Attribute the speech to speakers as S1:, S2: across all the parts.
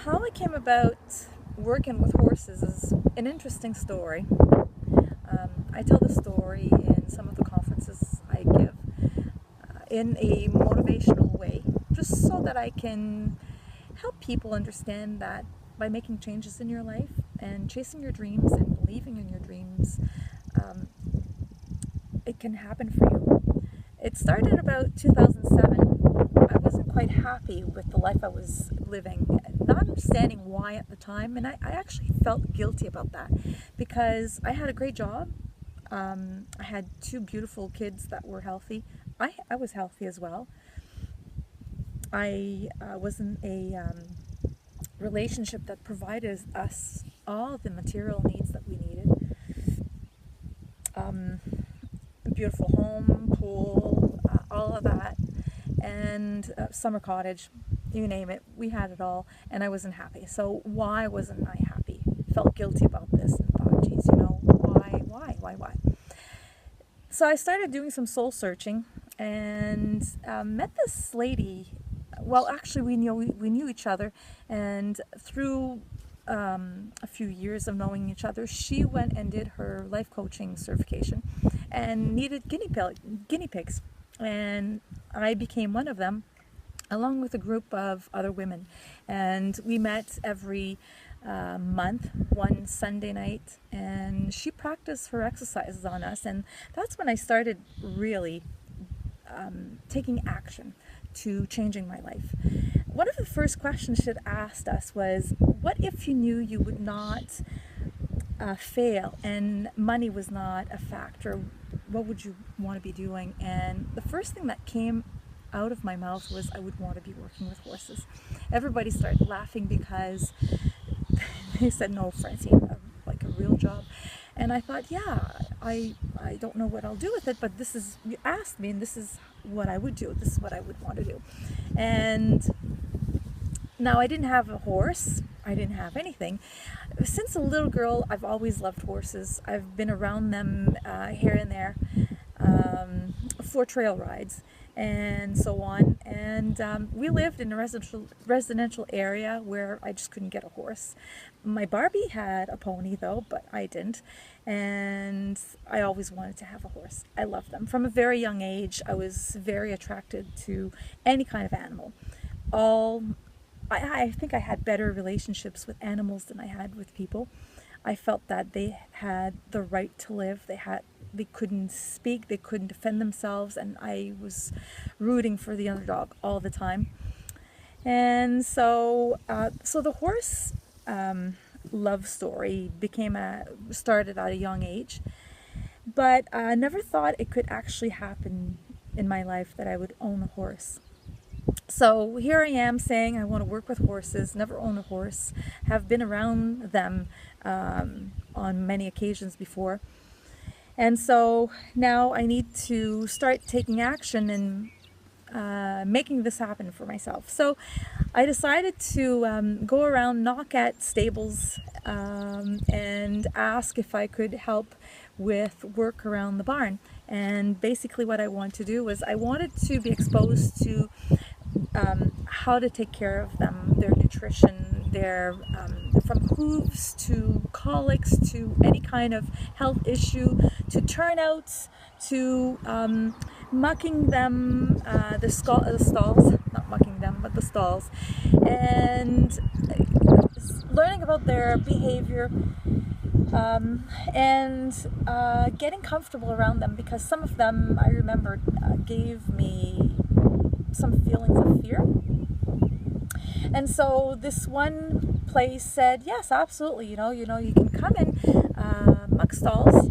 S1: How I came about working with horses is an interesting story. I tell the story in some of the conferences I give in a motivational way, just so that I can help people understand that by making changes in your life and chasing your dreams and believing in your dreams, um, it can happen for you. It started about 2007. I wasn't quite happy with the life I was living, not understanding why at the time, and I actually felt guilty about that because I had a great job. I had two beautiful kids that were healthy. I was healthy as well. I was in a relationship that provided us all the material needs that we needed. Um, a beautiful home, pool, all of that, and summer cottage, you name it, we had it all, and I wasn't happy. So why wasn't I happy? Felt guilty about this and thought, geez, why? So I started doing some soul searching and met this lady. Well, actually, we knew each other, and through a few years of knowing each other, she went and did her life coaching certification and needed guinea pigs, and I became one of them, along with a group of other women. And we met every month, one Sunday night, and she practiced her exercises on us. And that's when I started really taking action to changing my life. One of the first questions she asked us was, what if you knew you would not fail and money was not a factor? What would you want to be doing? And the first thing that came out of my mouth was, I would want to be working with horses. Everybody started laughing because they said, no, Francine, like a real job. And I thought, yeah, I don't know what I'll do with it, but this is, you asked me, and this is what I would do. This is what I would want to do. And now I didn't have a horse. I didn't have anything. Since a little girl, I've always loved horses. I've been around them here and there for trail rides and so on. And we lived in a residential area where I just couldn't get a horse. My Barbie had a pony though, but I didn't. And I always wanted to have a horse. I loved them. From a very young age, I was very attracted to any kind of animal. I think I had better relationships with animals than I had with people. I felt that they had the right to live. They couldn't speak, they couldn't defend themselves, and I was rooting for the underdog all the time. And so the horse love story started at a young age, but I never thought it could actually happen in my life that I would own a horse. So here I am saying I want to work with horses, never own a horse, have been around them on many occasions before. And so now I need to start taking action and making this happen for myself. So I decided to go around, knock at stables, and ask if I could help with work around the barn. And basically what I wanted to do was I wanted to be exposed to how to take care of them, their nutrition, their from hooves to colics to any kind of health issue, to turnouts, to mucking them, the stalls, not mucking them, but the stalls, and learning about their behavior, and getting comfortable around them, because some of them, I remember, gave me some feelings of fear. And so this one place said, yes, absolutely, you can come and muck stalls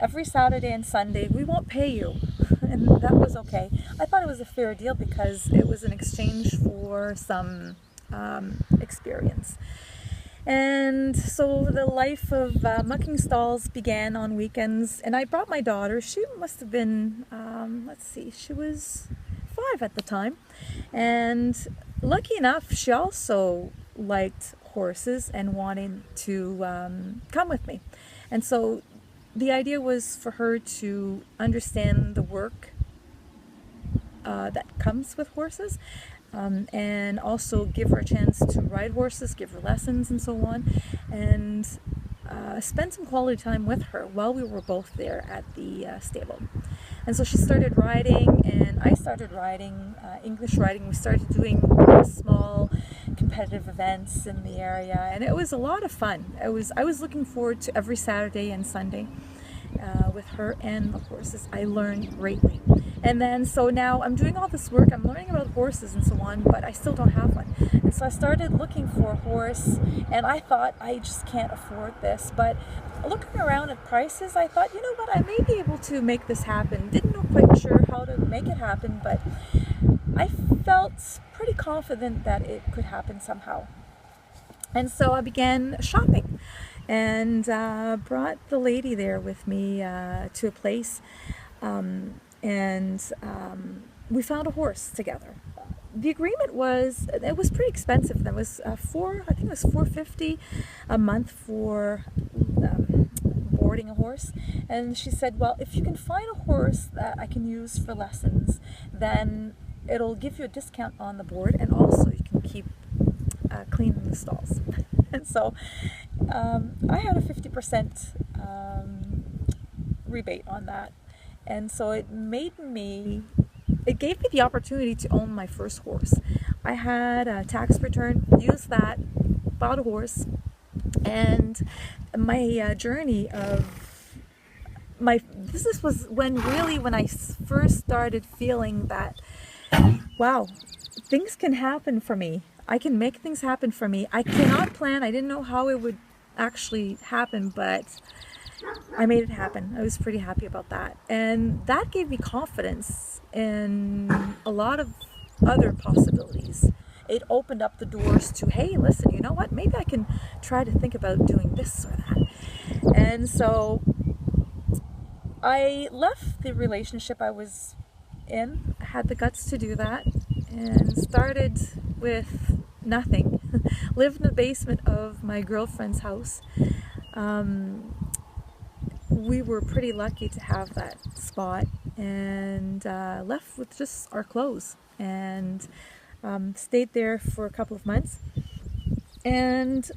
S1: every Saturday and Sunday. We won't pay you. And that was okay. I thought it was a fair deal because it was an exchange for some experience. And so the life of mucking stalls began on weekends, and I brought my daughter. She must have been, she was 5 at the time, and lucky enough, she also liked horses and wanted to come with me. And so the idea was for her to understand the work that comes with horses, and also give her a chance to ride horses, give her lessons and so on, and spend some quality time with her while we were both there at the stable. And so she started riding, and I started riding, English riding. We started doing small competitive events in the area, and it was a lot of fun. I was looking forward to every Saturday and Sunday with her and the horses. I learned greatly. And then so now I'm doing all this work, I'm learning about horses and so on, but I still don't have one. And so I started looking for a horse, and I thought, I just can't afford this. But looking around at prices, I thought, you know what, I may be able to make this happen. Didn't know quite sure how to make it happen, but I felt pretty confident that it could happen somehow. And so I began shopping, and brought the lady there with me to a place, and we found a horse together. The agreement was, it was pretty expensive. That was I think it was $450 a month for boarding a horse. And she said, well, if you can find a horse that I can use for lessons, then it'll give you a discount on the board, and also you can keep cleaning the stalls. And so I had a 50% rebate on that. And so it gave me the opportunity to own my first horse. I had a tax return, used that, bought a horse, and my journey of this was when I first started feeling that, wow, things can happen for me. I can make things happen for me. I cannot plan. I didn't know how it would actually happen, but I made it happen. I was pretty happy about that. And that gave me confidence in a lot of other possibilities. It opened up the doors to, hey, listen, you know what? Maybe I can try to think about doing this or that. And so I left the relationship I was in. I had the guts to do that, and started with nothing. Lived in the basement of my girlfriend's house. We were pretty lucky to have that spot, and left with just our clothes, and stayed there for a couple of months. And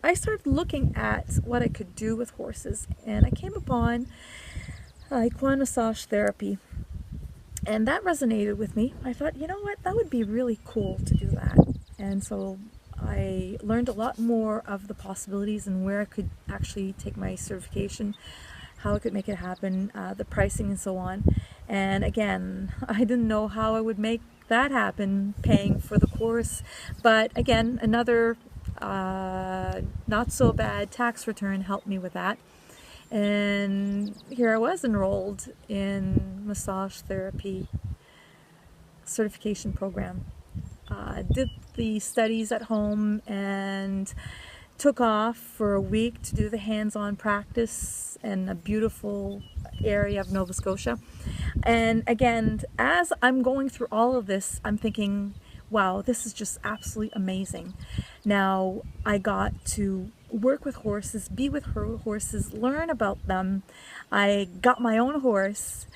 S1: I started looking at what I could do with horses, and I came upon equine massage therapy. And that resonated with me. I thought, you know what, that would be really cool to do that. And so I learned a lot more of the possibilities and where I could actually take my certification, how I could make it happen, the pricing and so on. And again, I didn't know how I would make that happen, paying for the course. But again, another not so bad tax return helped me with that. And here I was enrolled in massage therapy certification program. Did the studies at home and took off for a week to do the hands-on practice in a beautiful area of Nova Scotia. And again, as I'm going through all of this, I'm thinking, wow, this is just absolutely amazing. Now I got to work with horses, be with horses, learn about them. I got my own horse.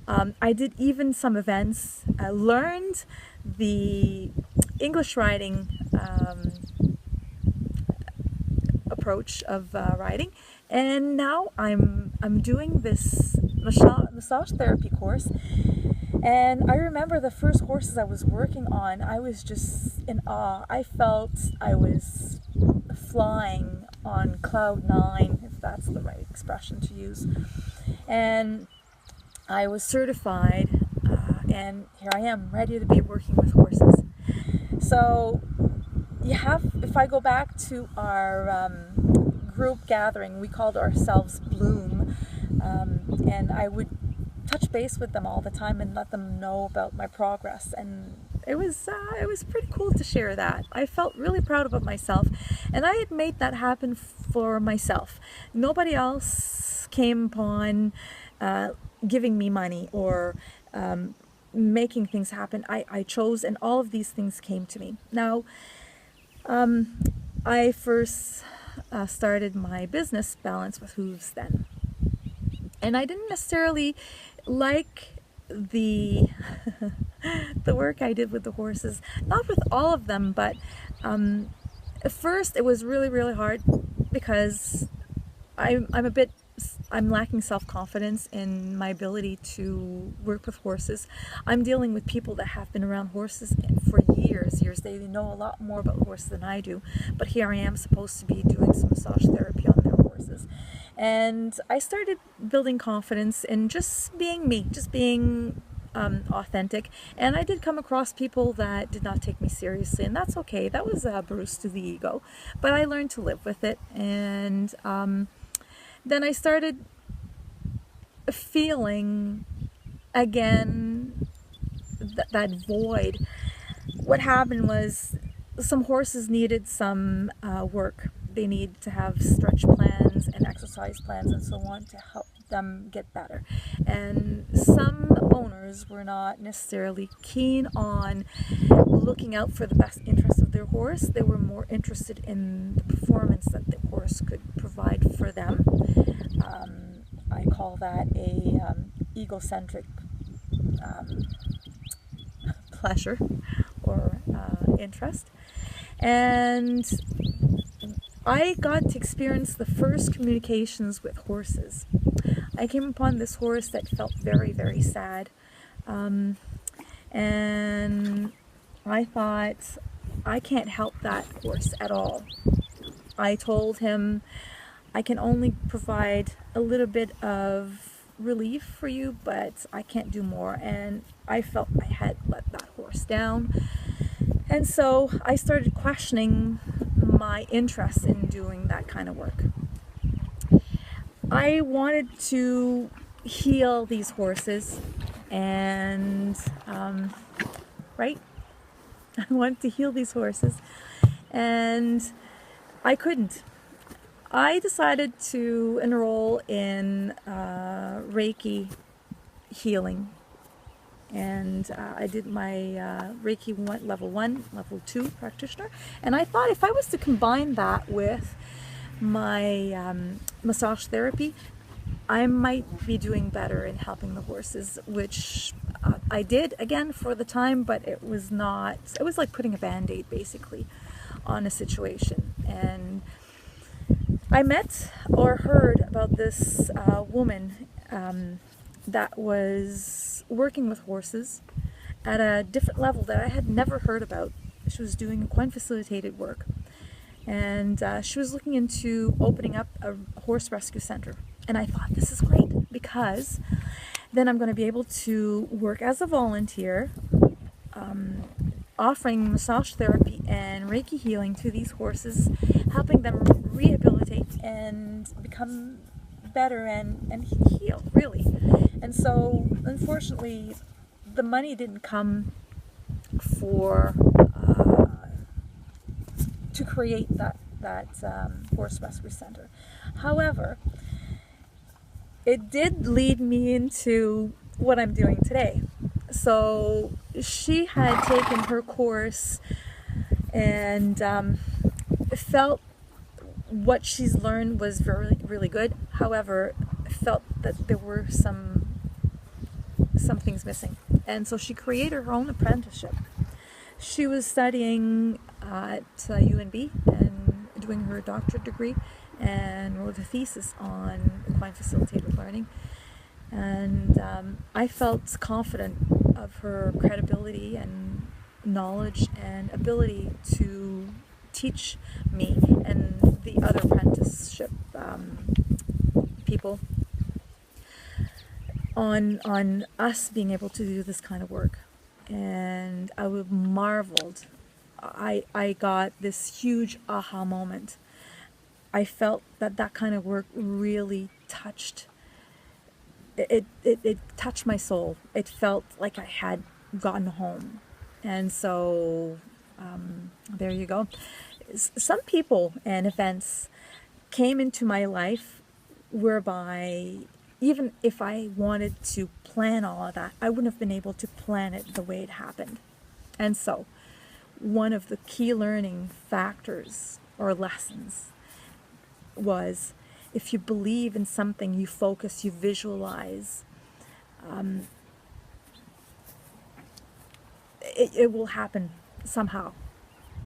S1: I did even some events. I learned the English riding approach of riding, and now I'm doing this massage therapy course. And I remember the first horses I was working on, I was just in awe. I felt I was flying on cloud nine, if that's the right expression to use. And I was certified, and here I am, ready to be working with horses. So if I go back to our group gathering, we called ourselves Bloom, and I would touch base with them all the time and let them know about my progress. And it was pretty cool to share that. I felt really proud about myself, and I had made that happen for myself. Nobody else came upon giving me money or making things happen. I chose, and all of these things came to me. Now, I first started my business, Balance with Hooves, then. And I didn't necessarily like the the work I did with the horses. Not with all of them, but at first it was really, really hard because I'm lacking self-confidence in my ability to work with horses. I'm dealing with people that have been around horses for years. They know a lot more about horses than I do. But here I am supposed to be doing some massage therapy on their horses. And I started building confidence in just being me, just being authentic. And I did come across people that did not take me seriously, and that's okay. That was a bruise to the ego. But I learned to live with it, and then I started feeling again that void. What happened was some horses needed some work. They need to have stretch plans and exercise plans and so on to help them get better. And some owners were not necessarily keen on looking out for the best interest of their horse. They were more interested in the performance that the horse could provide for them. I call that a egocentric pleasure or interest. And I got to experience the first communications with horses. I came upon this horse that felt very, very sad. And I thought, I can't help that horse at all. I told him, I can only provide a little bit of relief for you, but I can't do more. And I felt I had let that horse down. And so I started questioning my interest in doing that kind of work. I wanted to heal these horses, and right? I wanted to heal these horses, and I couldn't. I decided to enroll in Reiki healing, and I did my Reiki level 1, level 2 practitioner, and I thought if I was to combine that with my massage therapy, I might be doing better in helping the horses, which I did again for the time, but it was like putting a band-aid basically on a situation. And I met or heard about this woman that was working with horses at a different level that I had never heard about. She was doing equine facilitated work, and she was looking into opening up a horse rescue center. And I thought, this is great, because then I'm going to be able to work as a volunteer, offering massage therapy and Reiki healing to these horses, helping them rehabilitate and become better and heal, really. And so, unfortunately, the money didn't come to create that horse rescue center. However, it did lead me into what I'm doing today. So she had taken her course and felt what she's learned was really, really good. However, felt that there were some things missing. And so she created her own apprenticeship. She was studying at UNB and doing her doctorate degree, and wrote a thesis on equine facilitated learning. And I felt confident of her credibility and knowledge and ability to teach me and the other apprenticeship people on us being able to do this kind of work. And I marveled. I got this huge aha moment. I felt that kind of work really touched. It touched my soul. It felt like I had gotten home. And so there you go. Some people and events came into my life whereby even if I wanted to plan all of that, I wouldn't have been able to plan it the way it happened. And so one of the key learning factors or lessons was, if you believe in something, you focus, you visualize, it will happen somehow.